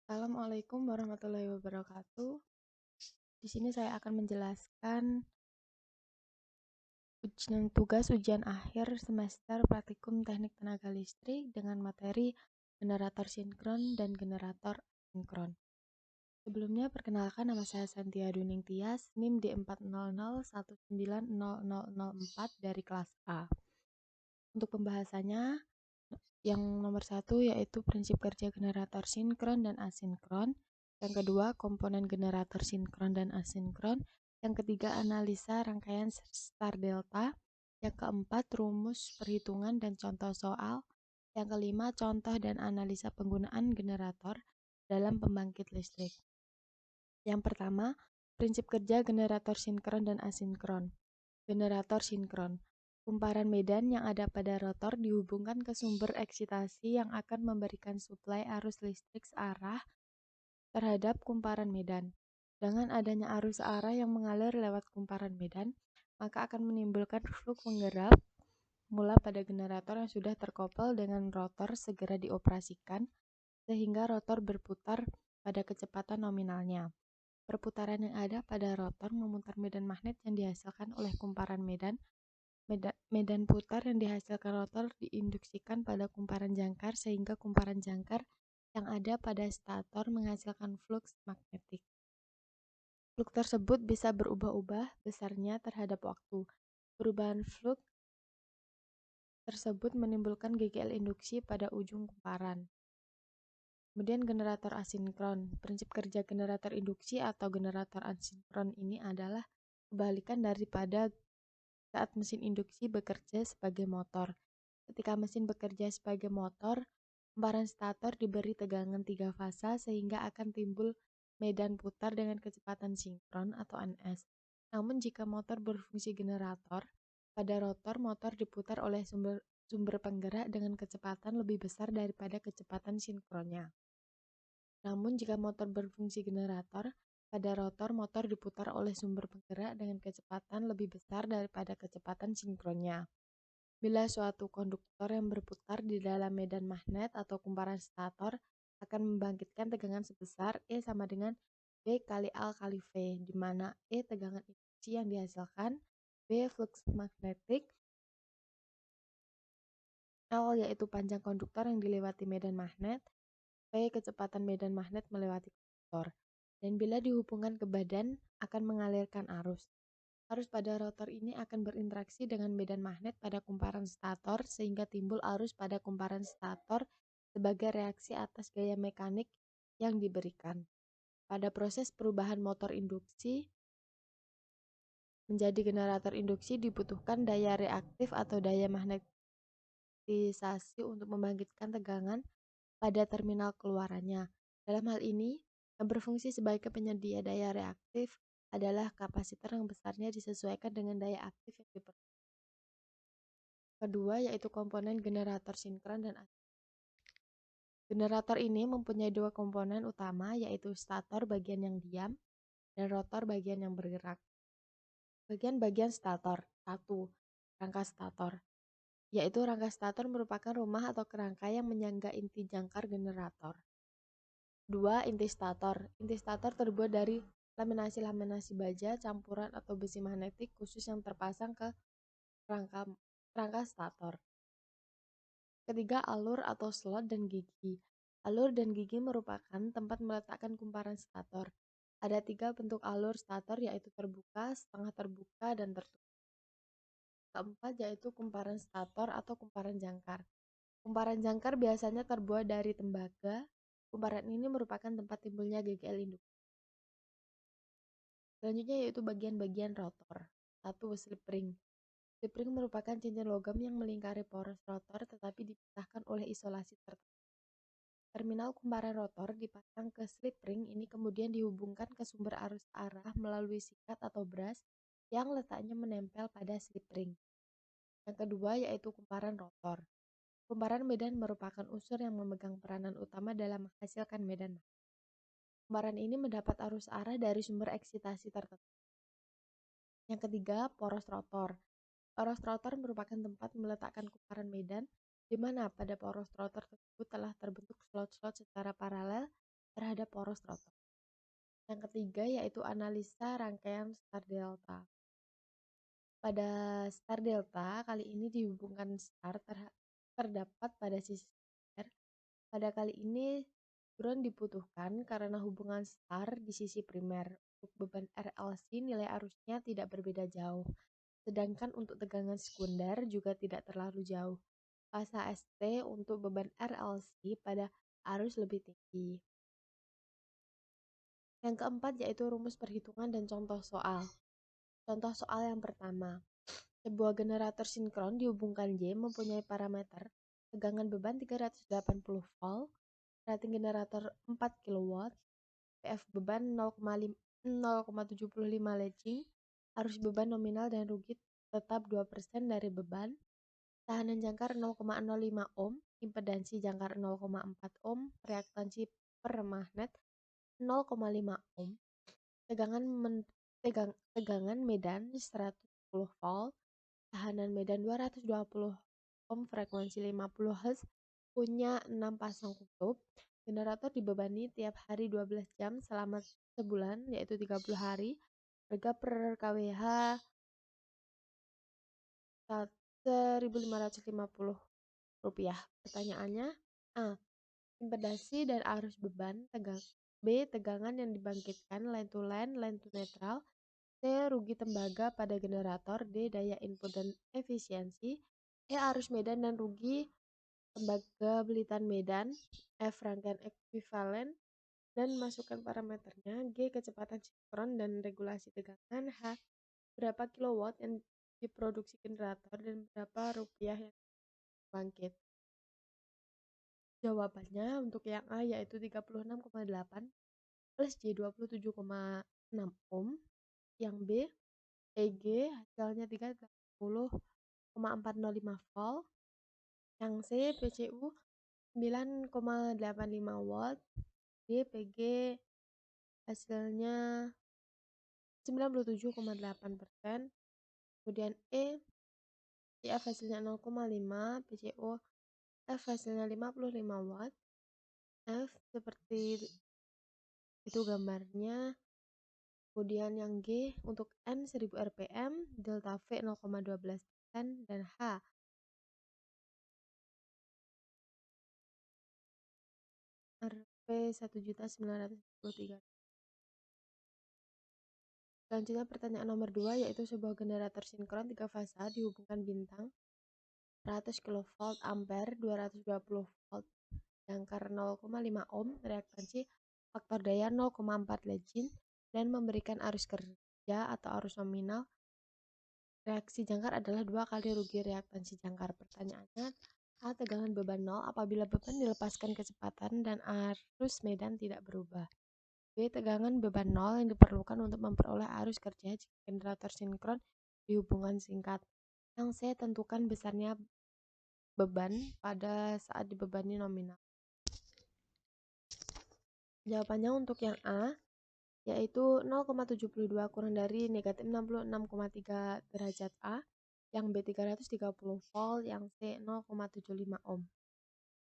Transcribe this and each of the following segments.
Assalamualaikum warahmatullahi wabarakatuh. Di sini saya akan menjelaskan tugas ujian akhir semester praktikum teknik tenaga listrik dengan materi generator sinkron dan generator asinkron. Sebelumnya perkenalkan, nama saya Santia Duning Tias, NIM D400190004 dari kelas A. Untuk pembahasannya, yang nomor 1 yaitu prinsip kerja generator sinkron dan asinkron. Yang kedua, komponen generator sinkron dan asinkron. Yang ketiga, analisa rangkaian star delta. Yang keempat, rumus perhitungan dan contoh soal. Yang kelima, contoh dan analisa penggunaan generator dalam pembangkit listrik. Yang pertama, prinsip kerja generator sinkron dan asinkron. Generator sinkron. Kumparan medan yang ada pada rotor dihubungkan ke sumber eksitasi yang akan memberikan suplai arus listrik searah terhadap kumparan medan. Dengan adanya arus searah yang mengalir lewat kumparan medan, maka akan menimbulkan flux penggerak mula pada generator yang sudah terkoppel dengan rotor segera dioperasikan, sehingga rotor berputar pada kecepatan nominalnya. Perputaran yang ada pada rotor memutar medan magnet yang dihasilkan oleh kumparan medan. Medan putar yang dihasilkan rotor diinduksikan pada kumparan jangkar sehingga kumparan jangkar yang ada pada stator menghasilkan flux magnetik. Flux tersebut bisa berubah-ubah besarnya terhadap waktu. Perubahan flux tersebut menimbulkan GGL induksi pada ujung kumparan. Kemudian generator asinkron. Prinsip kerja generator induksi atau generator asinkron ini adalah kebalikan daripada saat mesin induksi bekerja sebagai motor. Ketika mesin bekerja sebagai motor, kumparan stator diberi tegangan 3 fasa sehingga akan timbul medan putar dengan kecepatan sinkron atau NS. Namun jika motor berfungsi generator, pada rotor motor diputar oleh sumber penggerak dengan kecepatan lebih besar daripada kecepatan sinkronnya. Namun jika motor berfungsi generator, pada rotor motor diputar oleh sumber penggerak dengan kecepatan lebih besar daripada kecepatan sinkronnya. Bila suatu konduktor yang berputar di dalam medan magnet atau kumparan stator akan membangkitkan tegangan sebesar E sama dengan B kali A kali V, di mana E tegangan induksi yang dihasilkan, B flux magnetik, L yaitu panjang konduktor yang dilewati medan magnet, V kecepatan medan magnet melewati konduktor. Dan bila dihubungkan ke badan akan mengalirkan arus. Arus pada rotor ini akan berinteraksi dengan medan magnet pada kumparan stator sehingga timbul arus pada kumparan stator sebagai reaksi atas gaya mekanik yang diberikan. Pada proses perubahan motor induksi menjadi generator induksi dibutuhkan daya reaktif atau daya magnetisasi untuk membangkitkan tegangan pada terminal keluarannya. Dalam hal ini, yang berfungsi sebagai penyedia daya reaktif adalah kapasitor yang besarnya disesuaikan dengan daya aktif yang diperlukan. Kedua yaitu komponen generator sinkron dan asinkron. Generator ini mempunyai dua komponen utama yaitu stator bagian yang diam dan rotor bagian yang bergerak. Bagian-bagian stator. 1. Rangka stator. Yaitu rangka stator merupakan rumah atau kerangka yang menyangga inti jangkar generator. 2. Inti stator. Inti stator terbuat dari laminasi-laminasi baja, campuran atau besi magnetik khusus yang terpasang ke rangka stator. Ketiga, alur atau slot dan gigi. Alur dan gigi merupakan tempat meletakkan kumparan stator. Ada 3 bentuk alur stator yaitu terbuka, setengah terbuka, dan tertutup. Keempat yaitu kumparan stator atau kumparan jangkar. Kumparan jangkar biasanya terbuat dari tembaga. Kumparan ini merupakan tempat timbulnya GGL induksi. Selanjutnya yaitu bagian-bagian rotor. 1. Slip ring. Slip ring merupakan cincin logam yang melingkari poros rotor tetapi dipisahkan oleh isolasi tertentu. Terminal kumparan rotor dipasang ke slip ring ini kemudian dihubungkan ke sumber arus arah melalui sikat atau bras yang letaknya menempel pada slip ring. Yang kedua yaitu kumparan rotor. Kumparan medan merupakan unsur yang memegang peranan utama dalam menghasilkan medan. Kumparan ini mendapat arus arah dari sumber eksitasi tertentu. Yang ketiga, poros rotor. Poros rotor merupakan tempat meletakkan kumparan medan di mana pada poros rotor tersebut telah terbentuk slot-slot secara paralel terhadap poros rotor. Yang ketiga yaitu analisa rangkaian star delta. Pada star delta, kali ini dihubungkan star terdapat pada sisi primer. Pada kali ini, Courant dibutuhkan karena hubungan star di sisi primer. Untuk beban RLC, nilai arusnya tidak berbeda jauh. Sedangkan untuk tegangan sekunder juga tidak terlalu jauh. Fasa ST untuk beban RLC pada arus lebih tinggi. Yang keempat yaitu rumus perhitungan dan contoh soal. Contoh soal yang pertama. Sebuah generator sinkron dihubungkan Y mempunyai parameter tegangan beban 380 volt, rating generator 4 kW, PF beban 0,75 leading, arus beban nominal dan rugi tetap 2% dari beban, tahanan jangkar 0,05 ohm, impedansi jangkar 0,4 ohm, reaktansi per magnet 0,5 ohm, tegangan medan 110 volt, tahanan medan 220 ohm, frekuensi 50 Hz, punya 6 pasang kutub. Generator dibebani tiap hari 12 jam selama sebulan, yaitu 30 hari. Harga per kWh 1.550 rupiah. Pertanyaannya, A. Impedansi dan arus beban, B. Tegangan yang dibangkitkan, line to line, line to neutral, C. Rugi tembaga pada generator, D. Daya input dan efisiensi, E. Arus medan dan rugi tembaga belitan medan, F. Rangkaian ekuivalen dan masukkan parameternya, G. Kecepatan sinkron dan regulasi tegangan, H. Berapa kilowatt yang diproduksi generator dan berapa rupiah yang bangkit. Jawabannya untuk yang A yaitu 36,8 plus J 27,6 ohm. Yang B EG hasilnya 30,405 volt. Yang C PCU 9,85 watt. D PG hasilnya 97,8%. Kemudian E CF hasilnya 0,5, PCO F hasilnya 55 watt. F seperti itu gambarnya. Kemudian yang G untuk N 1000 rpm, delta V 0,12%, dan H Rp 1.943. Selanjutnya pertanyaan nomor 2 yaitu sebuah generator sinkron 3 fasa dihubungkan bintang 100 kV ampere 220 volt jangkar 0,5 ohm, reaktansi faktor daya 0,4 leading dan memberikan arus kerja atau arus nominal. Reaksi jangkar adalah 2 kali rugi reaktansi jangkar. Pertanyaannya, A. Tegangan beban 0 apabila beban dilepaskan kecepatan dan arus medan tidak berubah. B. Tegangan beban 0 yang diperlukan untuk memperoleh arus kerja jika generator sinkron di hubungan singkat. Yang C. Tentukan besarnya beban pada saat dibebani nominal. Jawabannya untuk yang A yaitu 0,72 kurang dari negatif 66,3 derajat A, yang B 330 volt, yang C 0,75 ohm.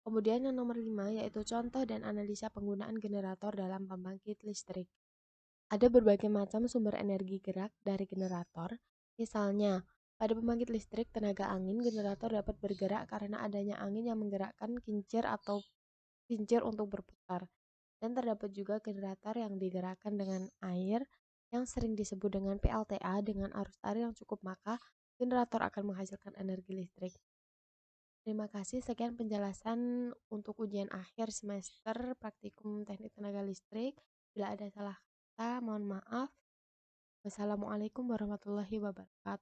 Kemudian yang nomor 5 yaitu contoh dan analisa penggunaan generator dalam pembangkit listrik. Ada berbagai macam sumber energi gerak dari generator. Misalnya, pada pembangkit listrik tenaga angin, generator dapat bergerak karena adanya angin yang menggerakkan kincir atau kincir untuk berputar. Dan terdapat juga generator yang digerakkan dengan air yang sering disebut dengan PLTA dengan arus air yang cukup, maka generator akan menghasilkan energi listrik. Terima kasih, sekian penjelasan untuk ujian akhir semester praktikum teknik tenaga listrik. Bila ada salah kata, mohon maaf. Wassalamualaikum warahmatullahi wabarakatuh.